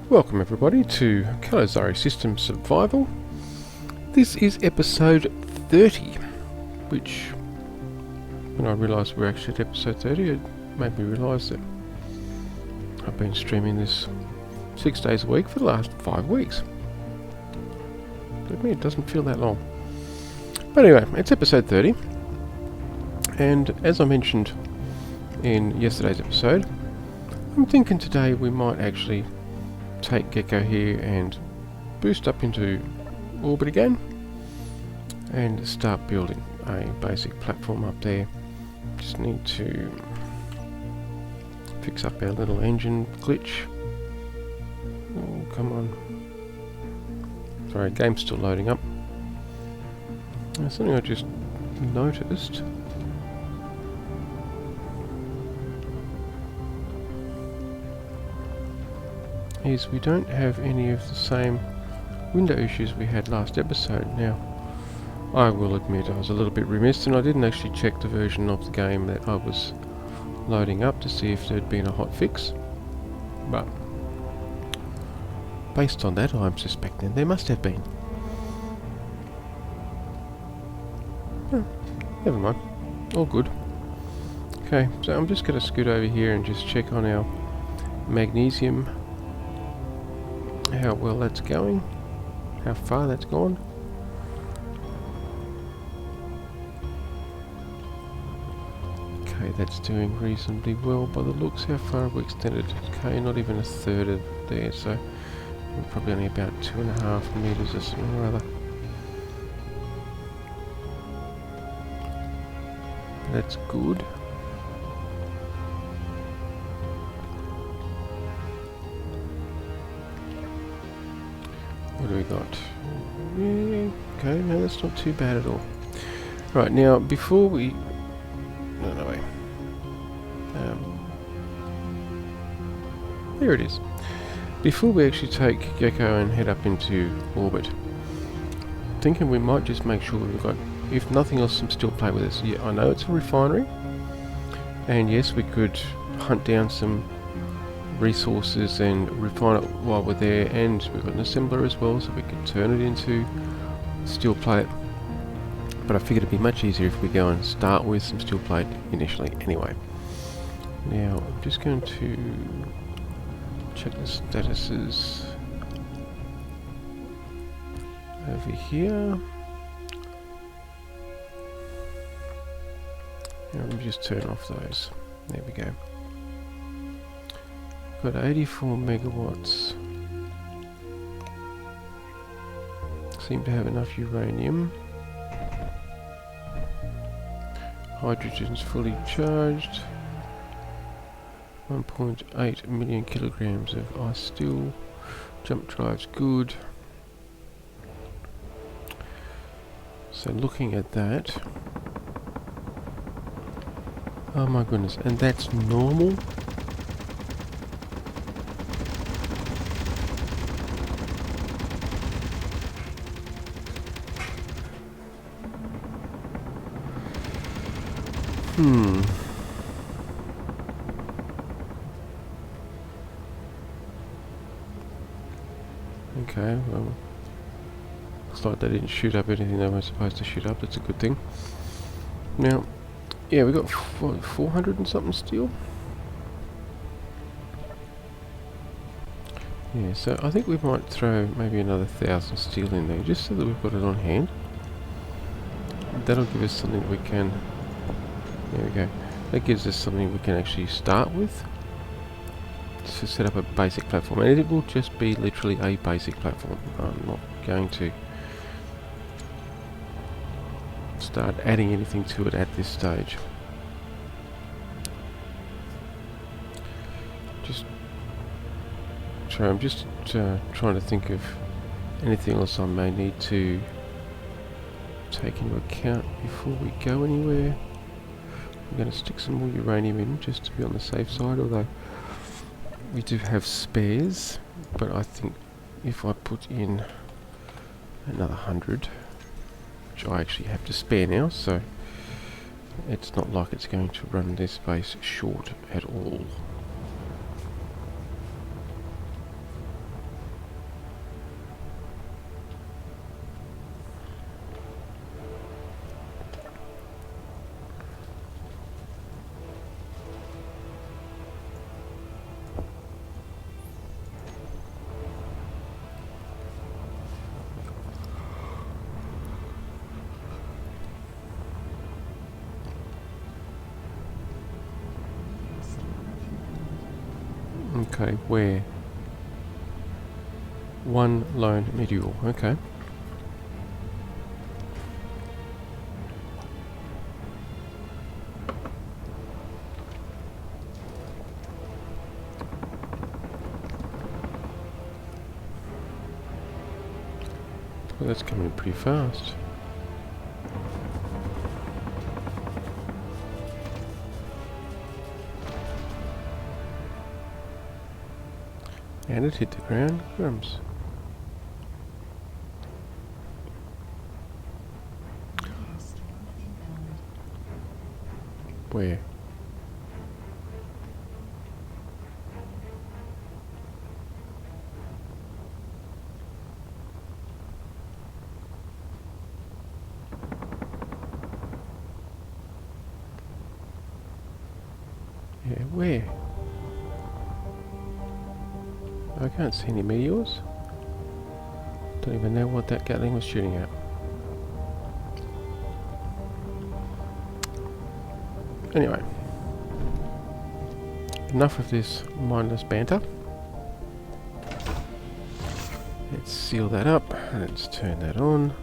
Welcome everybody to Calizari System Survival. This is episode 30, which, when I realised we're actually at episode 30, it made me realise that I've been streaming this 6 days a week for the last 5 weeks. I mean, it doesn't feel that long. But anyway, it's episode 30, and as I mentioned in yesterday's episode, I'm thinking today we might actually take Gecko here and boost up into orbit again and start building a basic platform up there. Just need to fix up our little engine glitch. Oh, come on. Sorry, game's still loading up. There's something I just noticed. Is we don't have any of the same window issues we had last episode. Now, I will admit I was a little bit remiss and I didn't actually check the version of the game that I was loading up to see if there'd been a hot fix, but based on that I'm suspecting there must have been. Oh, never mind, all good. Okay, so I'm just going to scoot over here and just check on our magnesium, how well that's going, how far that's gone. Okay, that's doing reasonably well by the looks. How far have we extended? Okay, not even a third of there, so we're probably only about 2.5 meters or something or other. That's good. What do we got? Yeah, okay, no, that's not too bad at all. Right, now before we... No way. There it is. Before we actually take Gecko and head up into orbit, thinking we might just make sure we've got, if nothing else, some steel plate with us. Yeah, I know it's a refinery, and yes, we could hunt down some resources and refine it while we're there, and we've got an assembler as well, so we could turn it into steel plate. But I figured it'd be much easier if we go and start with some steel plate initially anyway. Now I'm just going to check the statuses over here. Now let me just turn off those. There we go. Got 84 megawatts. Seem to have enough uranium. Hydrogen's fully charged. 1.8 million kilograms of ice steel. Jump drive's good. So looking at that, oh my goodness, and that's normal. Okay, well, looks like they didn't shoot up anything they were supposed to shoot up. That's a good thing. Now, yeah, we got 400 and something steel. Yeah, so I think we might throw maybe another 1,000 steel in there, just so that we've got it on hand. That'll give us something that we can... There we go. That gives us something we can actually start with to set up a basic platform, and it will just be literally a basic platform. I'm not going to start adding anything to it at this stage. I'm just trying to think of anything else I may need to take into account before we go anywhere. I'm going to stick some more uranium in just to be on the safe side, although we do have spares, but I think if I put in another 100, which I actually have to spare now, so it's not like it's going to run this base short at all. Okay, where? One lone meteor, okay. Well, that's coming pretty fast. And it hit the ground. Crumbs. Where? Yeah, where? I can't see any meteors. Don't even know what that Gatling was shooting at. Anyway. Enough of this mindless banter. Let's seal that up. Let's turn that on.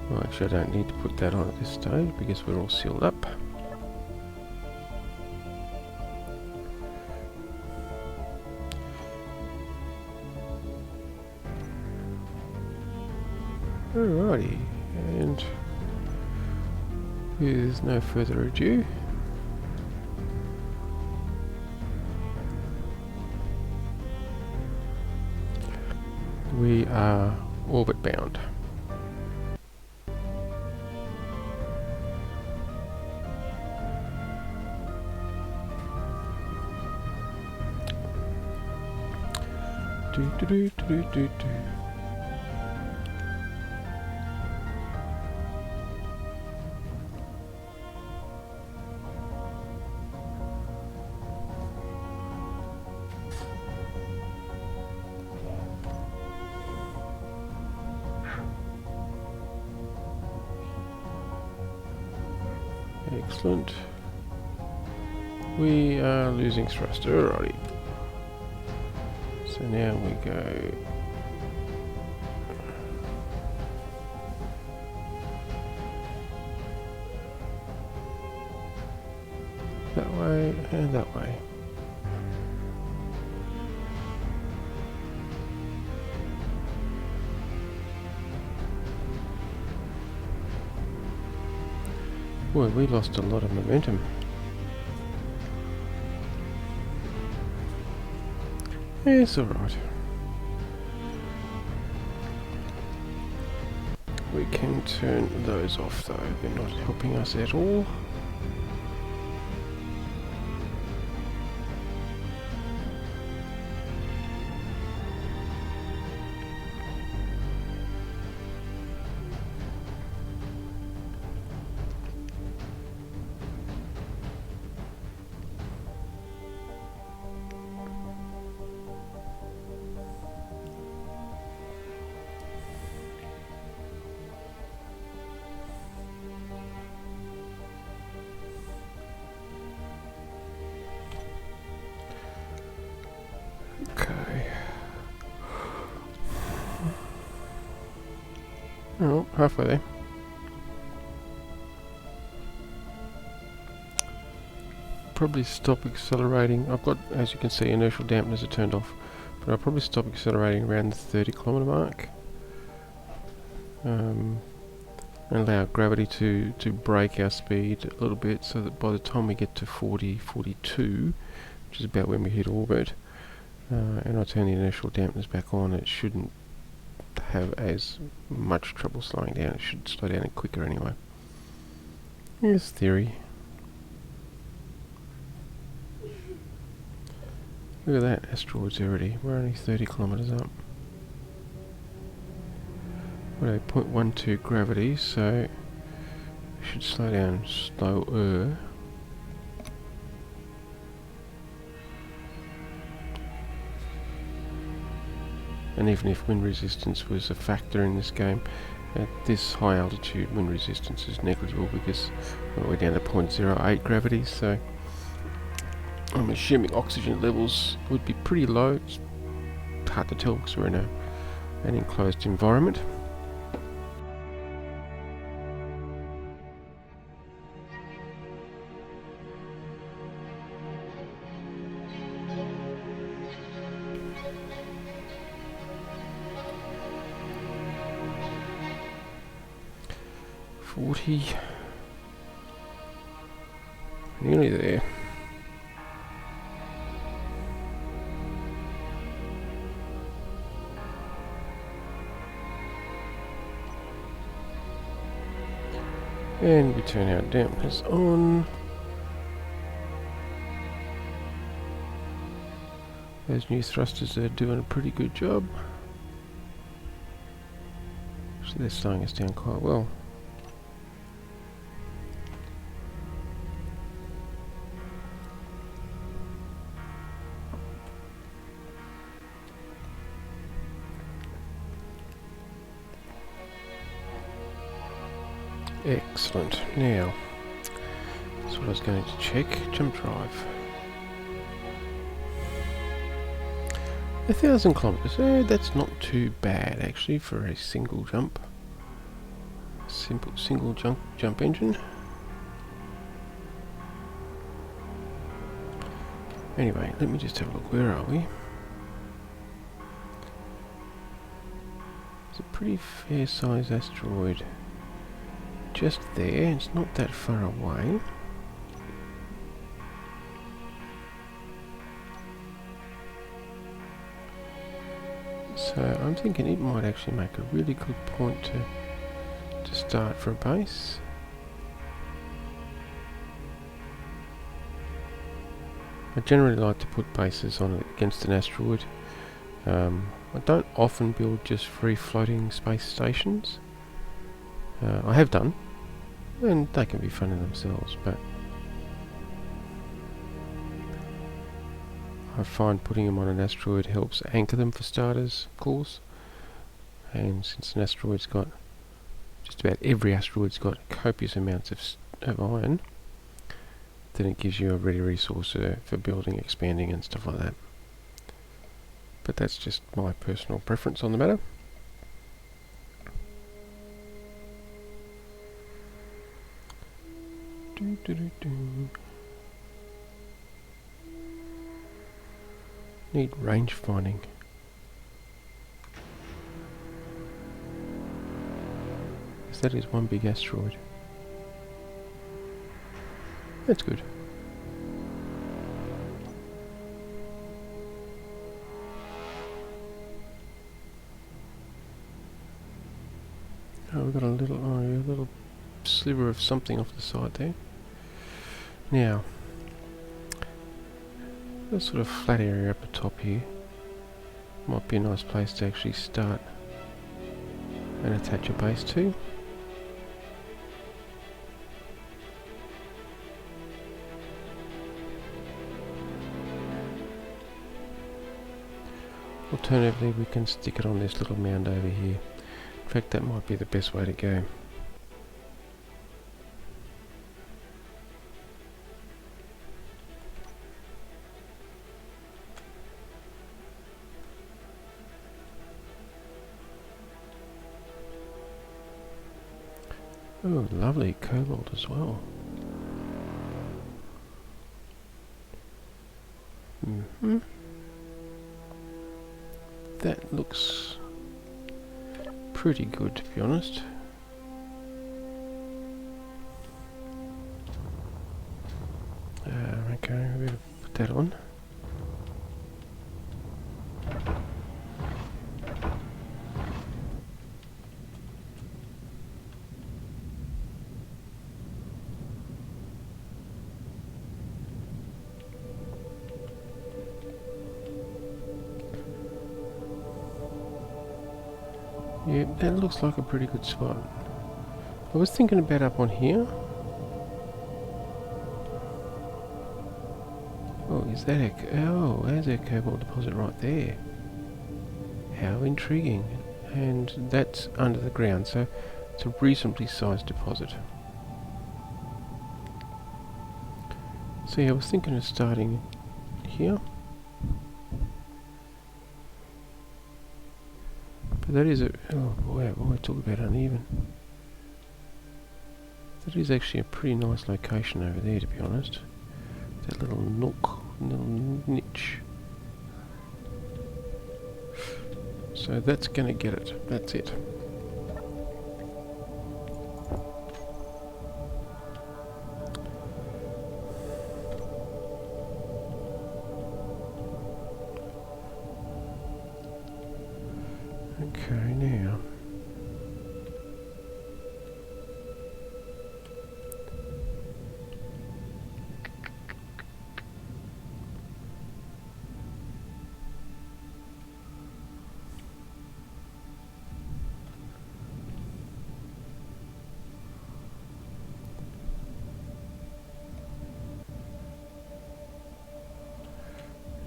Well, actually I don't need to put that on at this stage because we're all sealed up. Alrighty, and with no further ado, we are orbit bound. Do do do do do do. Excellent. We are losing thrust. Alrighty. So now we go that way and that way. Boy, we lost a lot of momentum. It's alright. We can turn those off though, they're not helping us at all. Okay. Oh, halfway there. Probably stop accelerating. I've got, as you can see, inertial dampeners are turned off, but I'll probably stop accelerating around the 30-kilometer mark. And allow gravity to break our speed a little bit, so that by the time we get to 40, 42, which is about when we hit orbit, and I turn the inertial dampeners back on, it shouldn't have as much trouble slowing down. It should slow down quicker anyway. Here's theory. Look at that, asteroids already. We're only 30 kilometers up. We're at 0.12 gravity, so we should slow down slower. And even if wind resistance was a factor in this game, at this high altitude wind resistance is negligible because we're down to 0.08 gravity, so I'm assuming oxygen levels would be pretty low. It's hard to tell because we're in an enclosed environment. Nearly there. And we turn our dampness on. Those new thrusters are doing a pretty good job. So they're slowing us down quite well. Excellent. Now, that's what I was going to check. Jump drive. 1,000 kilometers. That's not too bad actually for a single jump. Simple single jump engine. Anyway, let me just have a look. Where are we? It's a pretty fair sized asteroid. Just there, it's not that far away. So I'm thinking it might actually make a really good point to start for a base. I generally like to put bases on against an asteroid. I don't often build just free floating space stations. I have done, and they can be fun in themselves, but I find putting them on an asteroid helps anchor them for starters, of course. And since an asteroid's got, just about every asteroid's got copious amounts of iron, then it gives you a ready resource for building, expanding and stuff like that. But that's just my personal preference on the matter. Need range finding. Because that is one big asteroid. That's good. Oh, we've got a little sliver of something off the side there. Now, this sort of flat area up the top here might be a nice place to actually start and attach a base to. Alternatively, we can stick it on this little mound over here. In fact, that might be the best way to go. Oh, lovely cobalt as well. That looks pretty good, to be honest. Okay, we'll put that on. Yeah, that looks like a pretty good spot. I was thinking about up on here. Oh, is that oh, there's a cobalt deposit right there. How intriguing. And that's under the ground, so it's a reasonably sized deposit. So yeah, I was thinking of starting here. But that is a... oh boy, I talk about uneven. That is actually a pretty nice location over there, to be honest. That little nook, little niche. So that's going to get it. That's it. Okay, now.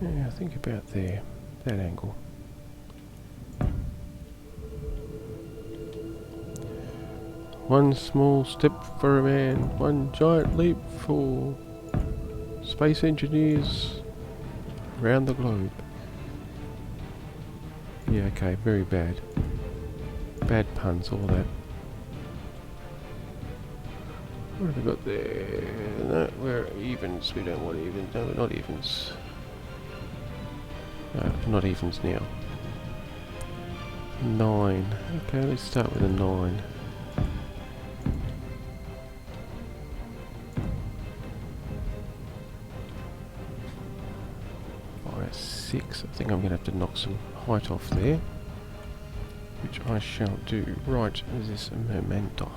Yeah, think about there, that angle. One small step for a man, one giant leap for space engineers around the globe. Yeah, okay, very bad. Bad puns, all that. What have we got there? No, we're evens. We don't want evens. No, we're not evens. No, not evens now. 9. Okay, let's start with a 9. Alright, 6. I think I'm going to have to knock some height off there, which I shall do right as this momento.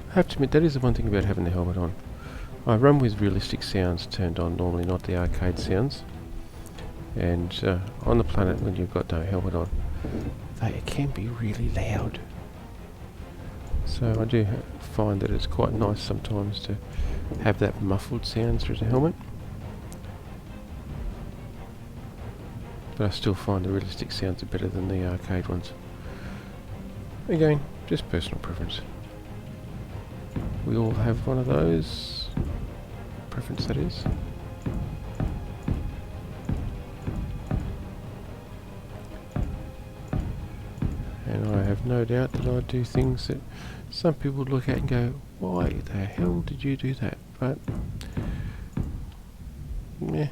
I have to admit, that is the one thing about having the helmet on. I run with realistic sounds turned on normally, not the arcade sounds. And on the planet, when you've got no helmet on, they can be really loud. So I do find that it's quite nice sometimes to have that muffled sound through the helmet. But I still find the realistic sounds are better than the arcade ones. Again, just personal preference. We all have one of those. Preference, that is. And I have no doubt that I do things that some people look at and go, why the hell did you do that? But, yeah.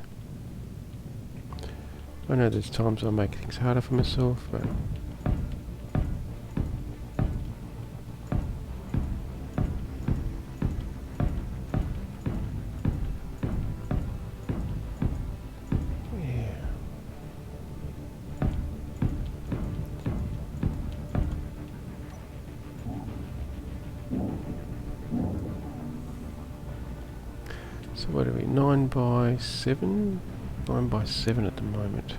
I know there's times I make things harder for myself, but... So what are we, 9 by 7? 9 by 7 at the moment.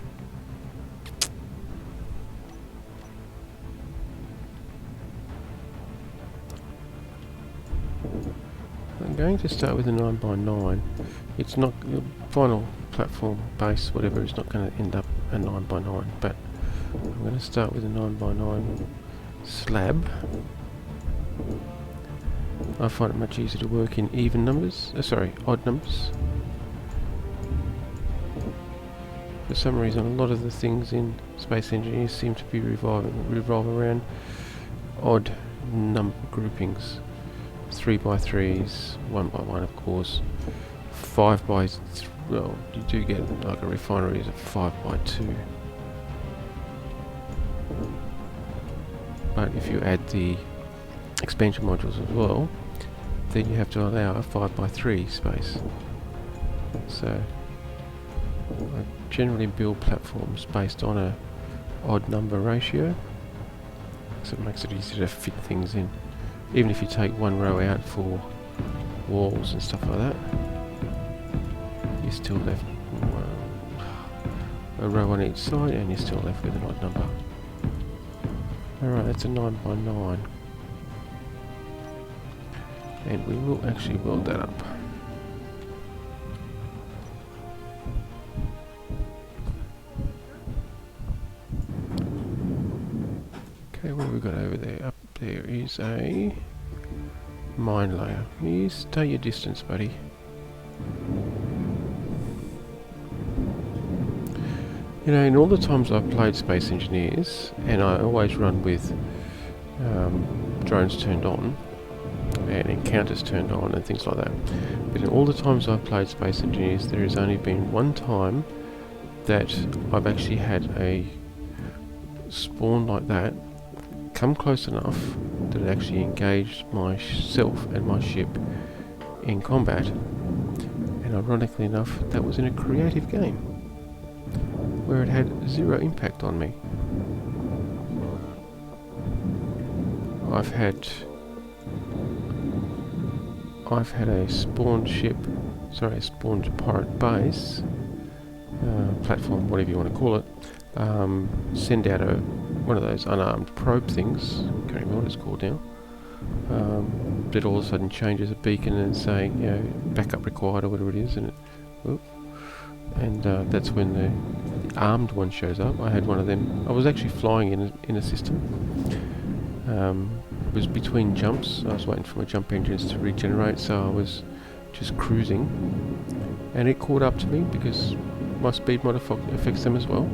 I'm going to start with a 9 by 9. It's not, the final platform base, whatever, is not going to end up a 9 by 9, but I'm going to start with a 9 by 9 slab. I find it much easier to work in even numbers, odd numbers. For some reason, a lot of the things in Space Engineers seem to be revolve around odd number groupings. 3 by 3s, 1 by 1 of course, 5 by, well, you do get like a refinery is a 5 by 2. But if you add the expansion modules as well, then you have to allow a 5 by 3 space. So I generally build platforms based on a odd number ratio, so it makes it easier to fit things in. Even if you take one row out for walls and stuff like that, you're still left a row on each side and you're still left with an odd number. Alright, that's a 9x9. And we will actually weld that up. Okay, what have we got over there? Up there is a mine layer. You stay your distance, buddy. You know, in all the times I've played Space Engineers, and I always run with drones turned on, and encounters turned on, and things like that. But in all the times I've played Space Engineers, there has only been one time that I've actually had a spawn like that come close enough that it actually engaged myself and my ship in combat. And ironically enough, that was in a creative game where it had zero impact on me. I've had a spawned ship, sorry, a spawned pirate base, platform, whatever you want to call it, send out one of those unarmed probe things, can't remember what it's called now, that all of a sudden changes a beacon and saying, you know, backup required or whatever it is, and that's when the armed one shows up. I had one of them. I was actually flying in a system. It was between jumps. I was waiting for my jump engines to regenerate, so I was just cruising, and it caught up to me because my speed mod affects them as well.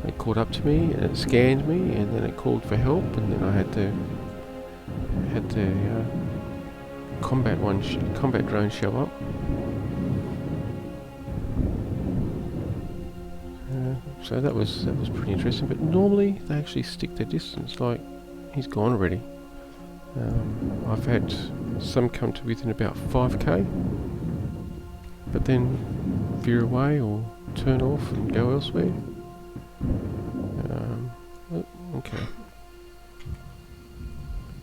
It caught up to me and it scanned me, and then it called for help, and then I had the combat drone show up. So that was pretty interesting. But normally they actually stick their distance. Like, he's gone already. I've had some come to within about 5k, but then veer away or turn off and go elsewhere. Okay.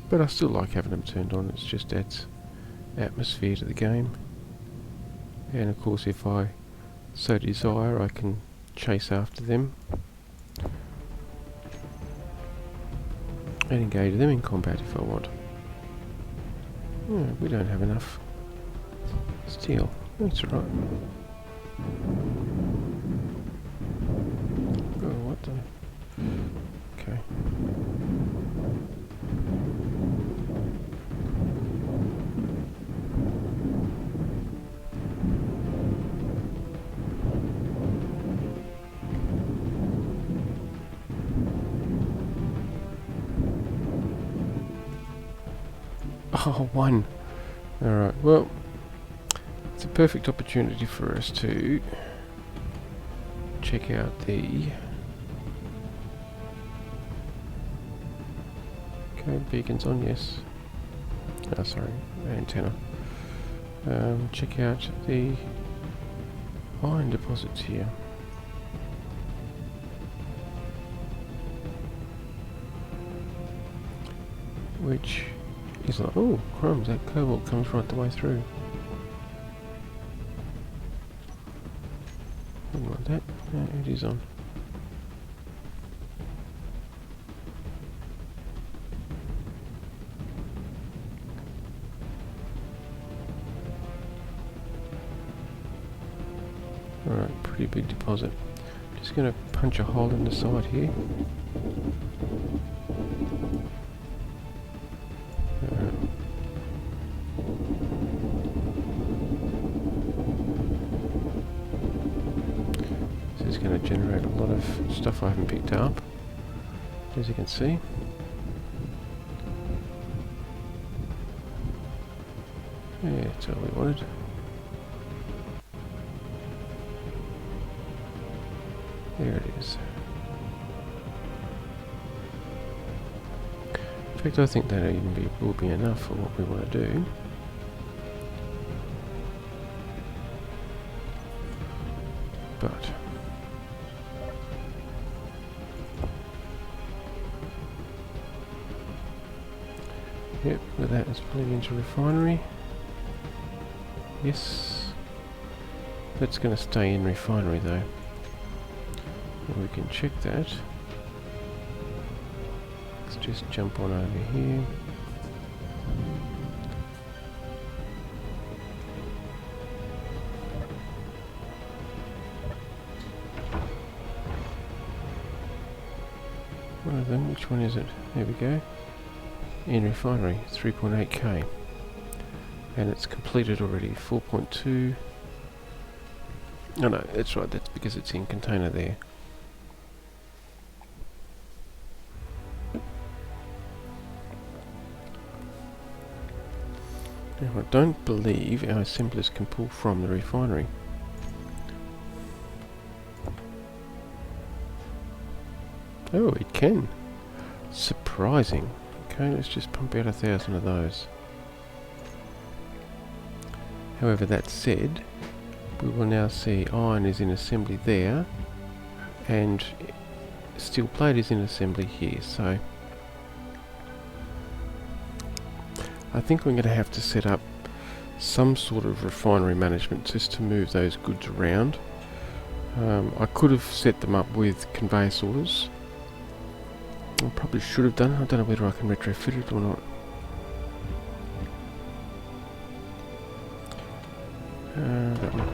But I still like having them turned on. It just adds atmosphere to the game. And of course, if I so desire, I can chase after them and engage them in combat if I want. We don't have enough steel. That's alright. Oh, what the? Okay. Oh, one. Alright, well, it's a perfect opportunity for us to check out the beacons on, yes. Oh, sorry, antenna. Check out the iron deposits here. Which is like, oh crumbs, that cobalt comes right the way through. Wouldn't want that. No, it is on. Alright, pretty big deposit. Just going to punch a hole in the side here. This is going to generate a lot of stuff I haven't picked up, as you can see. Yeah, that's all we wanted. There it is. In fact, I think that will be enough for what we want to do. But yep, look at that, it's pulling into refinery. Yes. That's going to stay in refinery though. And we can check that. just jump on over here. One of them, which one is it? There we go. In refinery, 3.8k. And it's completed already, 4.2. Oh no, that's right, that's because it's in container there. Now I don't believe our assemblers can pull from the refinery. Oh, it can. Surprising. Okay, let's just pump out 1,000 of those. However, that said, we will now see iron is in assembly there, and steel plate is in assembly here, so I think we're going to have to set up some sort of refinery management just to move those goods around. I could have set them up with conveyor sorters. I probably should have done it. I don't know whether I can retrofit it or not. That one.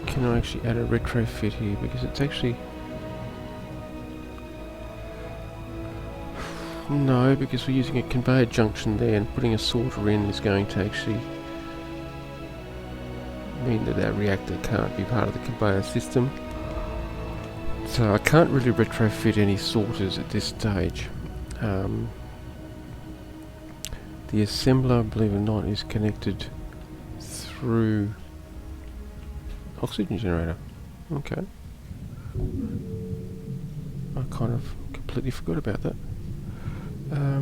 Can I actually add a retrofit here? Because it's actually... No, because we're using a conveyor junction there, and putting a sorter in is going to actually mean that our reactor can't be part of the conveyor system. So I can't really retrofit any sorters at this stage. The assembler, believe it or not, is connected through oxygen generator. Okay. I kind of completely forgot about that. Let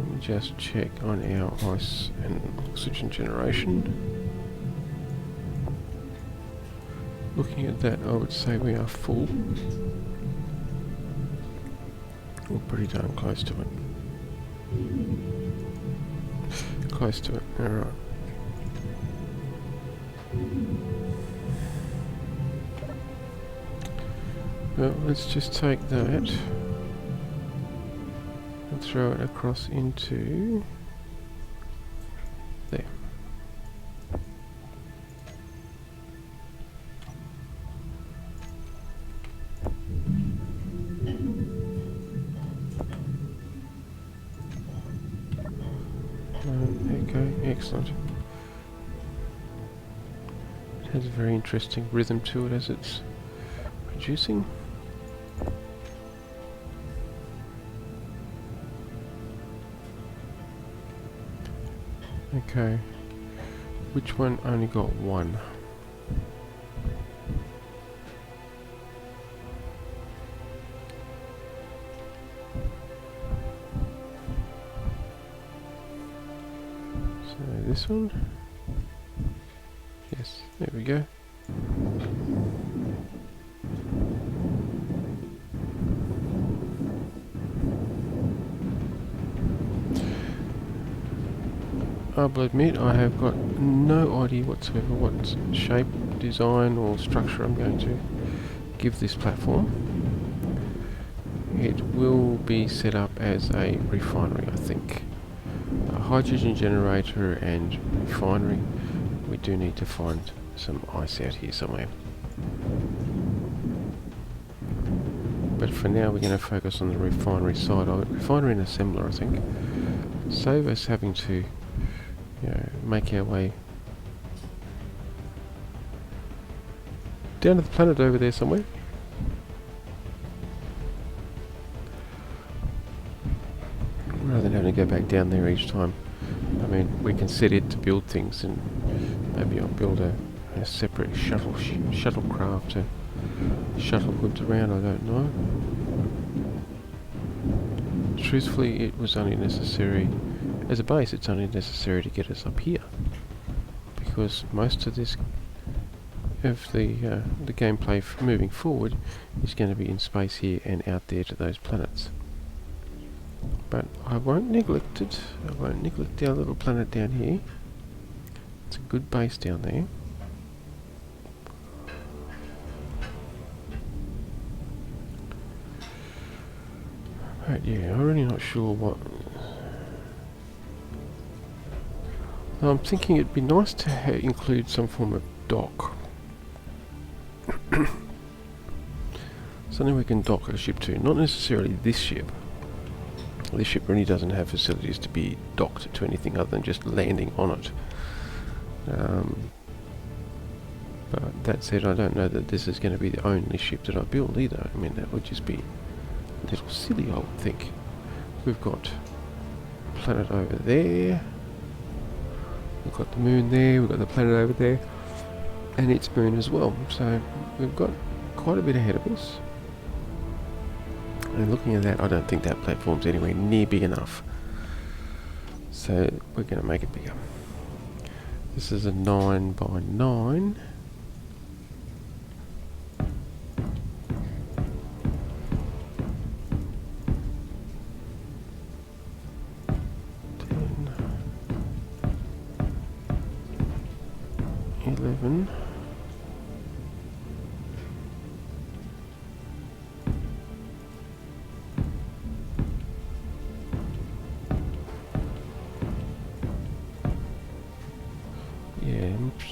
me just check on our ice and oxygen generation. Looking at that, I would say we are full. We're pretty darn close to it. Close to it, alright. Well, let's just take that and throw it across into there. Okay, excellent. It has a very interesting rhythm to it as it's producing. Okay, which one only got one? So this one? Yes, there we go. I will admit I have got no idea whatsoever what shape, design or structure I'm going to give this platform. It will be set up as a refinery, I think. A hydrogen generator and refinery. We do need to find some ice out here somewhere. But for now we're going to focus on the refinery side of it. Refinery and assembler, I think. Save us having to make our way down to the planet over there somewhere. Rather than having to go back down there each time. I mean, we can set it to build things, and maybe I'll build a separate shuttlecraft to shuttle goods around, I don't know. Truthfully, it was only necessary, as a base, it's only necessary to get us up here. Because most of this, of the gameplay moving forward, is going to be in space here and out there to those planets. But I won't neglect it. I won't neglect our little planet down here. It's a good base down there. But yeah, I'm really not sure what... I'm thinking it'd be nice to include some form of dock. Something we can dock a ship to. Not necessarily this ship. This ship really doesn't have facilities to be docked to anything other than just landing on it. But that said, I don't know that this is going to be the only ship that I build either. I mean, that would just be a little silly, I would think. We've got planet over there. We've got the moon there. We've got the planet over there. And its moon as well. So we've got quite a bit ahead of us. And looking at that, I don't think that platform's anywhere near big enough. So we're going to make it bigger. This is a 9 by 9.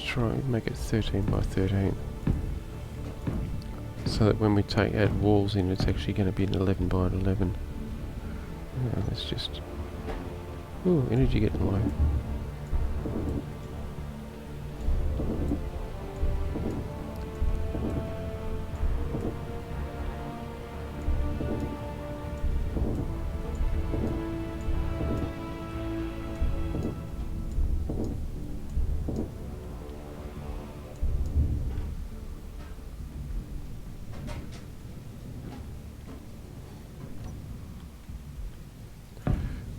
Try and make it 13 by 13 so that when we add walls in, it's actually going to be an 11 by 11. That's just... Ooh, energy getting low.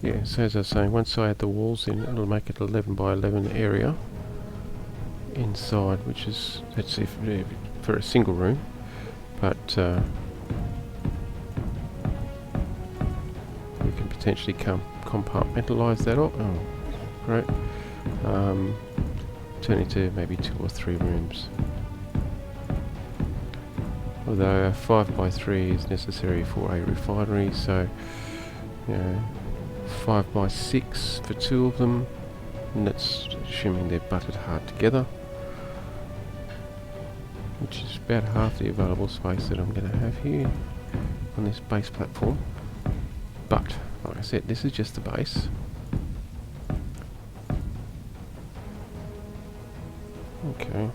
Yeah, so as I was saying, once I add the walls in, it'll make it 11 by 11 area inside, which is, that's if for a single room, but we can potentially compartmentalise that up. Oh, great. Turn into maybe 2 or 3 rooms. Although a 5 by 3 is necessary for a refinery, so you know, 5 by 6 for 2 of them, and that's assuming they're butted hard together, which is about half the available space that I'm going to have here on this base platform. But like I said, this is just the base. Okay.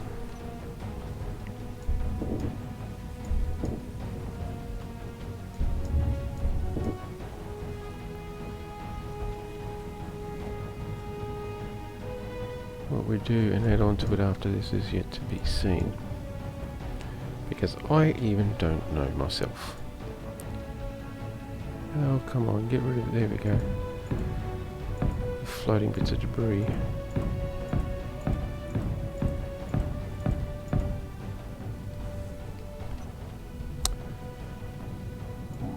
What we do and add on to it after this is yet to be seen, because I even don't know myself. Oh, come on, get rid of it. There we go. The floating bits of debris.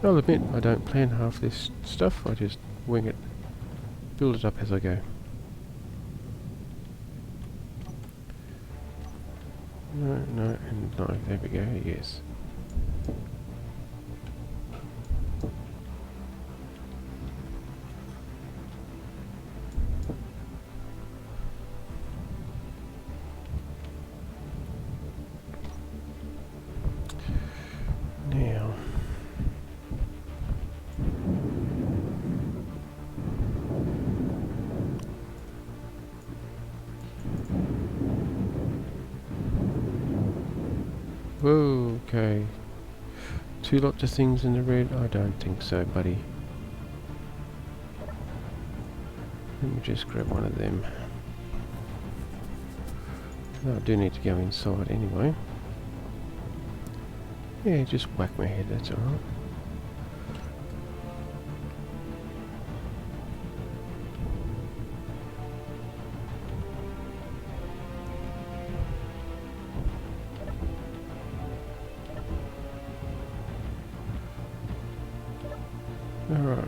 I'll admit, I don't plan half this stuff, I just wing it, build it up as I go. No, and no, there we go, yes. Now, whoa, okay. 2 lots of things in the red? I don't think so, buddy. Let me just grab one of them. No, I do need to go inside anyway. Yeah, just whack my head, that's alright. Alright.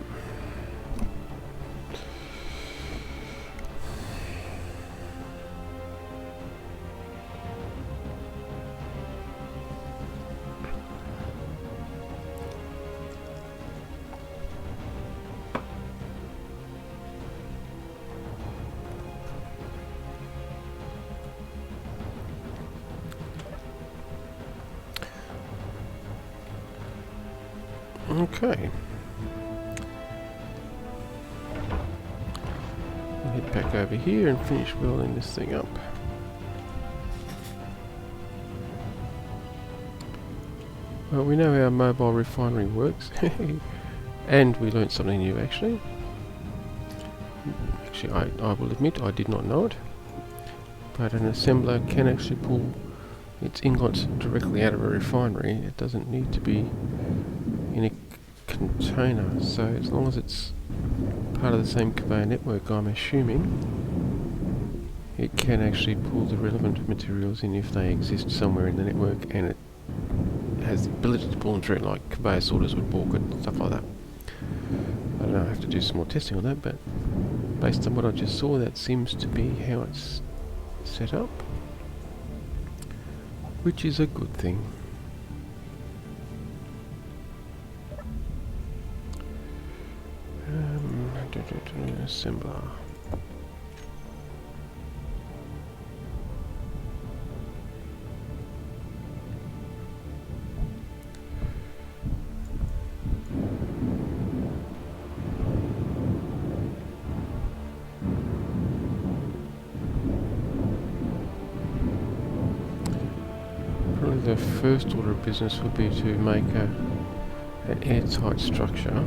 Okay. I'll head back over here and finish welding this thing up. Well, we know how a mobile refinery works. And we learnt something new actually. Actually, I will admit I did not know it. But an assembler can actually pull its ingots directly out of a refinery. It doesn't need to be in a container. So as long as it's part of the same conveyor network, I'm assuming, it can actually pull the relevant materials in if they exist somewhere in the network, and it has the ability to pull them through like conveyor sorters would walk it, stuff like that. I don't know, I have to do some more testing on that, but based on what I just saw, that seems to be how it's set up, which is a good thing. Assembler. Probably the first order of business would be to make an airtight structure.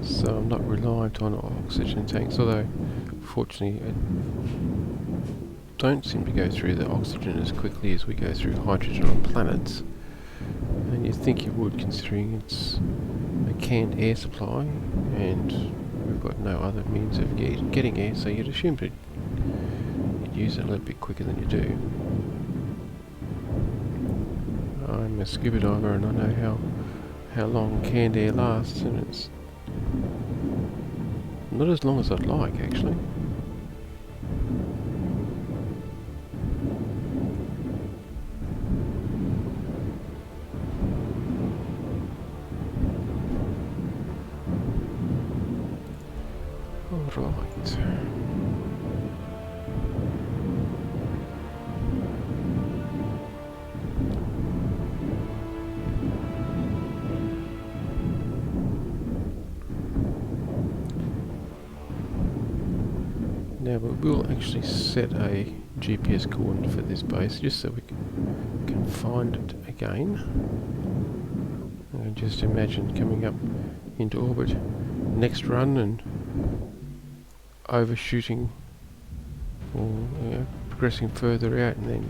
So I'm not reliant on oxygen tanks, although fortunately it don't seem to go through the oxygen as quickly as we go through hydrogen on planets. And you'd think you would, considering it's a canned air supply and we've got no other means of getting air, so you'd assume that you'd use it a little bit quicker than you do. I'm a scuba diver and I know how long canned air lasts, and it's not as long as I'd like, actually. Alright. Now we will actually set a GPS coordinate for this base, just so we can find it again. And just imagine coming up into orbit next run and overshooting or progressing further out, and then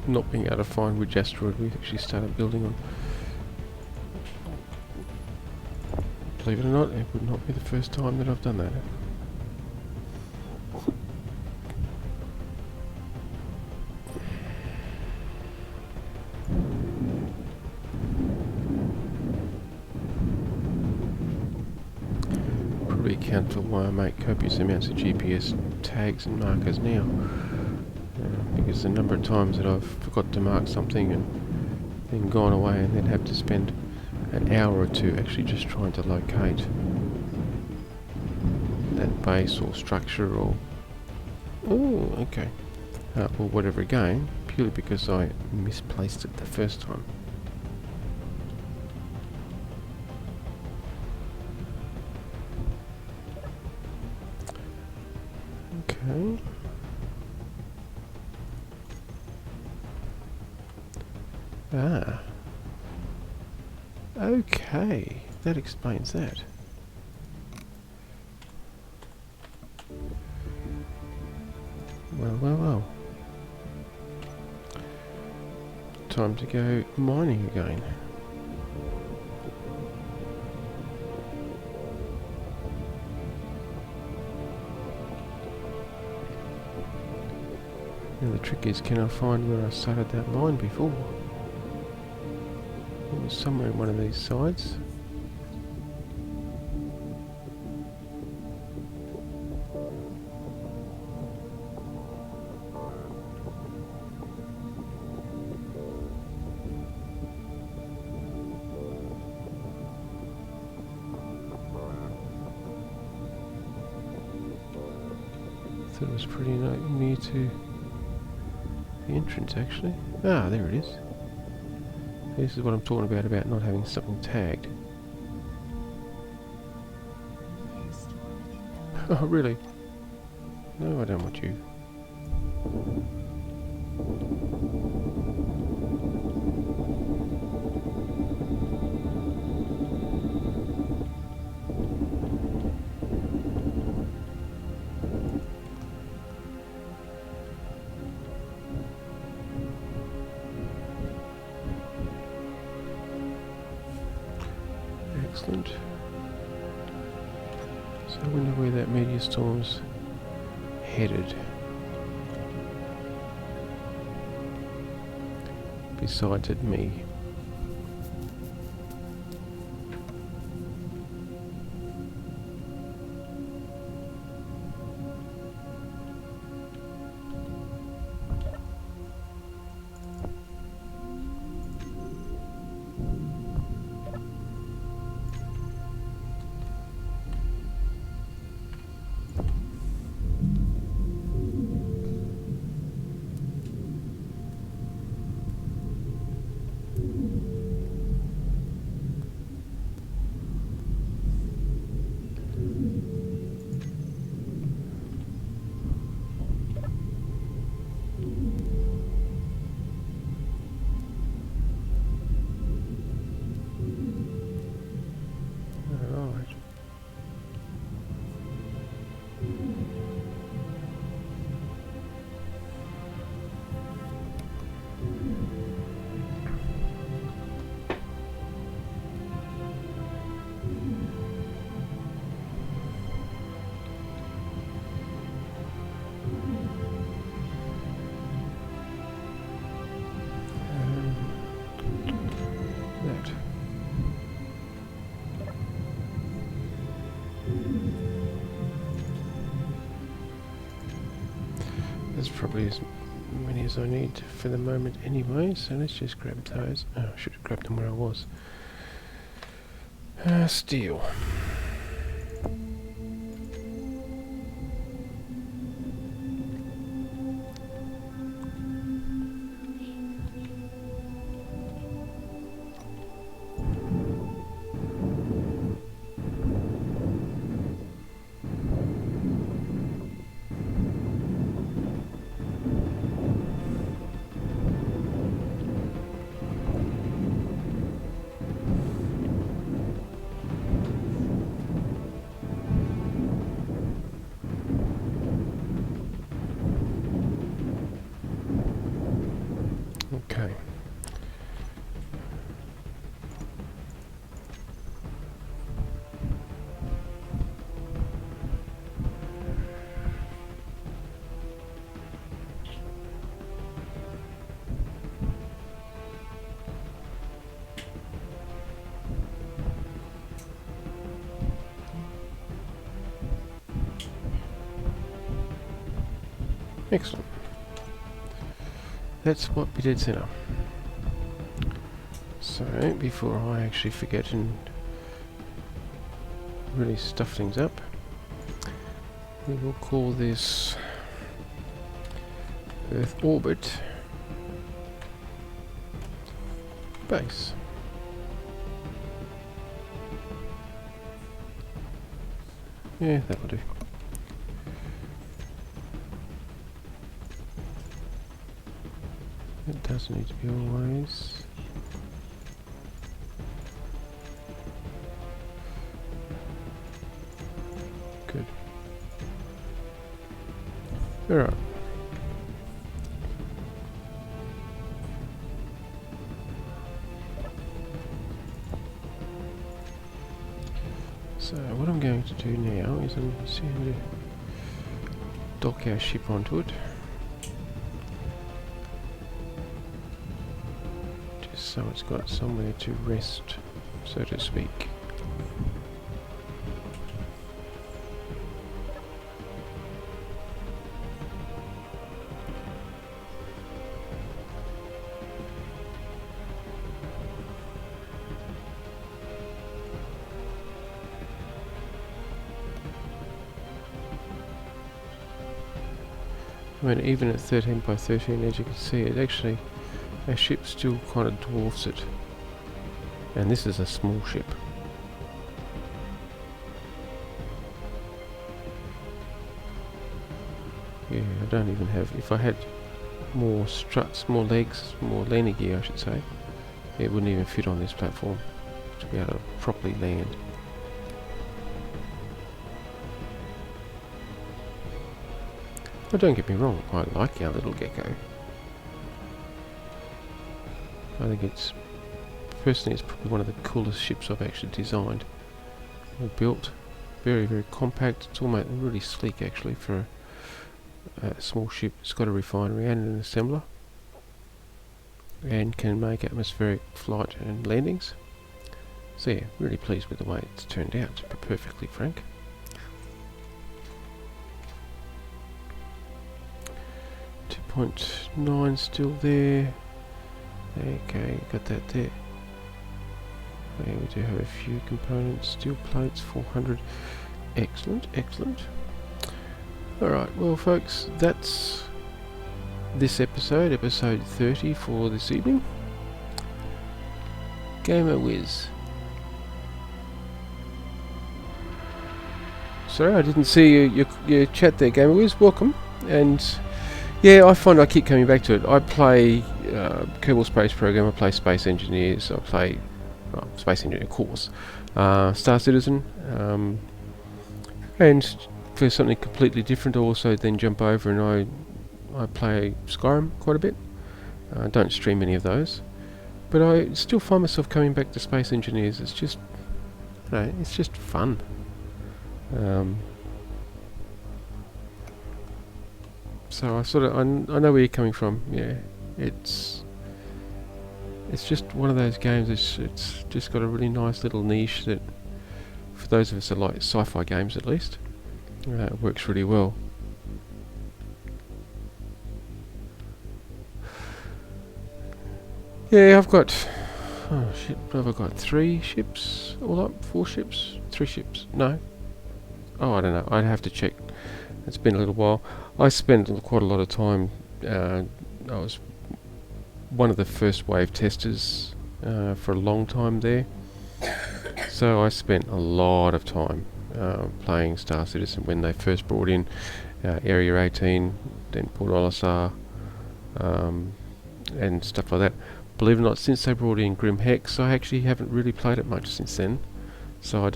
not being able to find which asteroid we actually started building on. Believe it or not, it would not be the first time that I've done that. Probably account for why I make copious amounts of GPS tags and markers now, because the number of times that I've forgot to mark something and then gone away and then have to spend an hour or two actually just trying to locate that base or structure or or whatever again, purely because I misplaced it the first time. Okay. Ah. Okay, that explains that. Well. Time to go mining again. Now the trick is, can I find where I started that mine before? It was somewhere in one of these sides. Thought it was pretty near to the entrance actually. Ah, there it is. This is what I'm talking about not having something tagged. Oh, really? No, I don't want you. Excellent. So I wonder where that meteor storm's headed. Besides at me. There's probably as many as I need for the moment anyway, so let's just grab those. Oh, I should have grabbed them where I was. Steel. Okay. Excellent. That's what we did center. So before I actually forget and really stuff things up, we will call this Earth Orbit Base. Yeah, that'll do. It doesn't need to be always. Good. Alright. So what I'm going to do now is I'm going to dock our ship onto it. So it's got somewhere to rest, so to speak. I mean, even at 13 by 13, as you can see, it actually, our ship still kind of dwarfs it. And this is a small ship. Yeah, I don't even have, if I had more struts, more legs, more landing gear I should say, it wouldn't even fit on this platform to be able to properly land. But don't get me wrong, I like our little gecko. I think it's, personally it's probably one of the coolest ships I've actually designed or built. Very, very compact. It's almost really sleek actually for a small ship. It's got a refinery and an assembler and can make atmospheric flight and landings. So yeah, really pleased with the way it's turned out, to be perfectly frank. .9 still there. Okay, got that there. Okay, we do have a few components. Steel plates, 400. Excellent, excellent. Alright, well folks, that's this episode, episode 30 for this evening. Gamer Whiz. Sorry, I didn't see your chat there, Gamer Whiz. Welcome. And yeah, I find I keep coming back to it. I play Kerbal Space Program, I play Space Engineers, I play Space Engineer course, Star Citizen, and for something completely different I also then jump over and I play Skyrim quite a bit. I don't stream any of those, but I still find myself coming back to Space Engineers. It's just, you know, it's just fun. So I sort of, I know where you're coming from. Yeah, it's just one of those games. It's just got a really nice little niche that, for those of us that like sci-fi games at least, it works really well. Yeah, I've got, oh shit, what have I got? 3 ships all up? 4 ships? 3 ships? No. Oh, I don't know. I'd have to check. It's been a little while. I spent quite a lot of time. I was one of the first wave testers for a long time there. So I spent a lot of time playing Star Citizen when they first brought in Area 18, then Port Olisar, and stuff like that. Believe it or not, since they brought in Grim Hex, I actually haven't really played it much since then. So I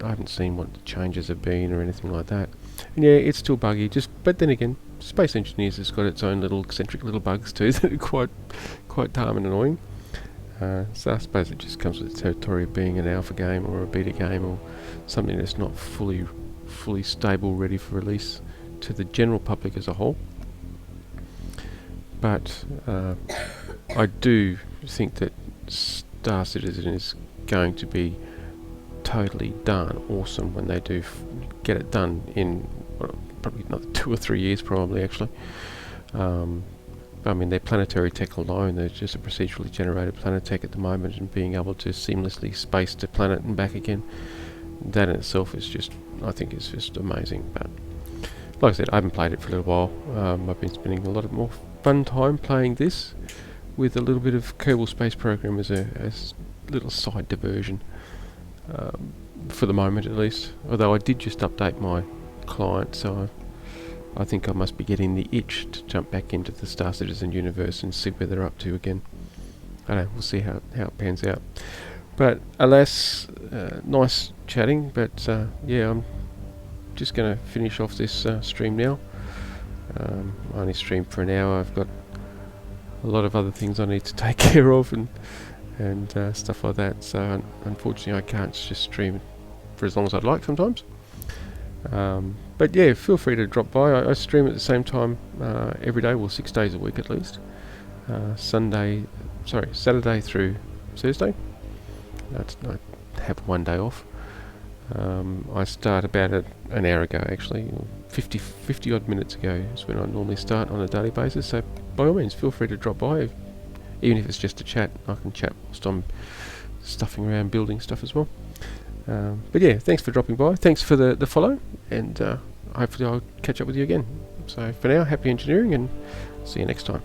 haven't seen what the changes have been or anything like that. And yeah, it's still buggy. But then again, Space Engineers has got its own little eccentric little bugs too that are quite dumb and annoying. So I suppose it just comes with the territory of being an alpha game or a beta game or something that's not fully stable, ready for release to the general public as a whole. But I do think that Star Citizen is going to be totally darn awesome when they do get it done in probably another 2 or 3 years, probably actually. I mean, their planetary tech alone, they're just a procedurally generated planetech at the moment, and being able to seamlessly space to planet and back again, that in itself is just, I think it's just amazing. But like I said, I haven't played it for a little while. I've been spending a lot of more fun time playing this with a little bit of Kerbal Space Program as a little side diversion, for the moment at least. Although I did just update my client, so I think I must be getting the itch to jump back into the Star Citizen universe and see where they're up to again. I don't know, we'll see how it pans out. But alas, nice chatting, but yeah, I'm just going to finish off this stream now. I only streamed for an hour. I've got a lot of other things I need to take care of and stuff like that, so unfortunately I can't just stream for as long as I'd like sometimes. But yeah, feel free to drop by. I stream at the same time every day, well 6 days a week at least. Saturday through Thursday. I have one day off. I start about an hour ago actually, 50 odd minutes ago is when I normally start on a daily basis, so by all means feel free to drop by, even if it's just a chat. I can chat whilst I'm stuffing around building stuff as well. But yeah, thanks for dropping by, thanks for the follow, and hopefully I'll catch up with you again. So for now, happy engineering and see you next time.